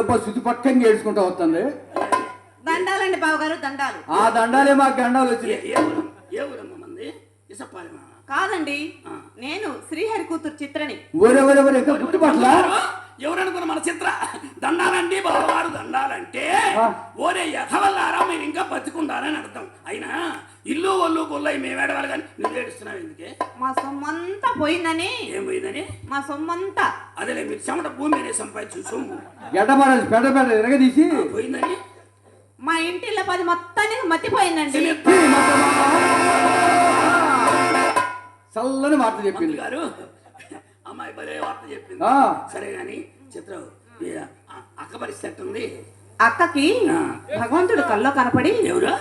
ఏందబ్బా శుద్ధి పక్కంగా ఏడ్చుకుంటా వస్తుంది. దండాలండి బావగారు, దండాలు. ఆ దండాలే మాకు గండాలు వచ్చినాయి. ఏ ఊరమ్మ మంది? ఇసపాలెమా? కాదండి, నేను శ్రీహరి కూతురు చిత్రని. ఒరే గుర్తుపట్ల ఎవరనుకున్న మన చిత్ర దండాలండి బావగారు. దండాలంటే ఓరే యథవల్లారా మీరు ఇంకా బతికుండాలని అర్థం. అయినా ఇల్లు ఒళ్ళు కొల్లయి మేము ఏడవాలి కానీ నువ్వు ఏడుస్తున్నావు ఎందుకే? మా సొమ్మంతా పోయిందని. ఏం పోయిందని? మా సొమ్మంతా. అదేలే మీరు చెమట భూమి అనేది సంపాదించు సొమ్ము ఎడమరాజు పెద్ద ఎరగదీసి పోయిందని. మా ఇంటిలో 10 మొత్తానికి మత్తిపోయిందండి. చల్లని వార్త చెప్పింది గారు. అమ్మాయి భలే వార్త చెప్పింది. సరే గాని చిత్రం అక్క పరిస్థితి ఉంది. అక్కకి భగవంతుడు కల్లో కనపడి. ఎవరు?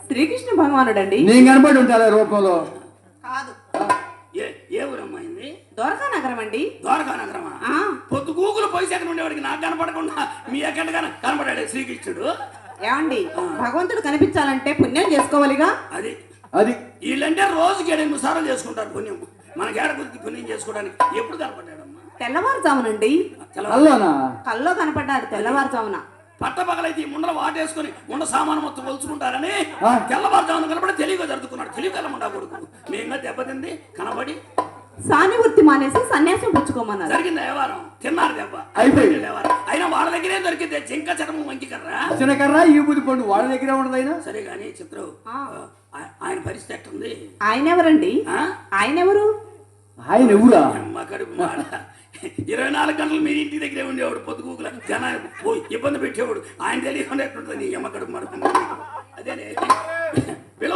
శ్రీకృష్ణ భగవానుడు అండి. నేను కనపడి ఉంటా రూపంలో. కాదు. ఏ ఊరమ్మాయింది? ద్వారకా నగరం అండి. ద్వారకా నగరమా? పొద్దు గూగులు పోయి సెకండ్ ఉండేవాడికి నాకు కనపడకుండా మీ ఎక్కడ కనపడాడు శ్రీకృష్ణుడు. ఏమండి, భగవంతుడు కనిపించాలంటే పుణ్యం చేసుకోవాలిగా. అది వీళ్ళంటే రోజుకి 8 సార్లు చేసుకుంటారు పుణ్యం. మనకి ఏడ గురించి పుణ్యం చేసుకోవడానికి ఎప్పుడు కనపడ్డాడమ్మా? తెల్లవారుజామునండి. కల్లో కనపడ్డాడు తెల్లవారుజామున. పట్టపగలైతే ఈ ముండలు వాటేసుకుని ముండ సామాను మొత్తం కొలుచుకుంటారని తెల్లవారుజామున కనపడి తెలివిగా జరుపుకున్నాడు. తెలివి కలమండా కొడుకు. మేంగా దెబ్బతింది కనబడి సాని వృత్తి మానేసి సన్యాసం పుచ్చుకోమన్నారు. జరిగింది వ్యవహారం. తిన్నారు దెబ్బ అయిపోయింది వ్యవహారం. అయినా వాళ్ళ దగ్గరే దొరికింది జింక చరము వంకి కర్రా ఈ బుద్ధి పండు వాళ్ళ దగ్గరే ఉండదు. అయినా సరే గాని చిత్రం ఆయన పరిస్థితి ఎట్టుంది? ఆయన ఎవరండి? ఆయన ఎవరు? ఆయన ఎవరా? అమ్మ కడుపు మాట. 24 గంటలు మీరు ఇంటి దగ్గరే ఉండేవాడు. పొద్దుగూకుల జనాన్ని ఇబ్బంది పెట్టేవాడు. ఆయన తెలియకుండా ఎట్లుంటుంది నీ అమ్మ కడుపు మాట. అదేనే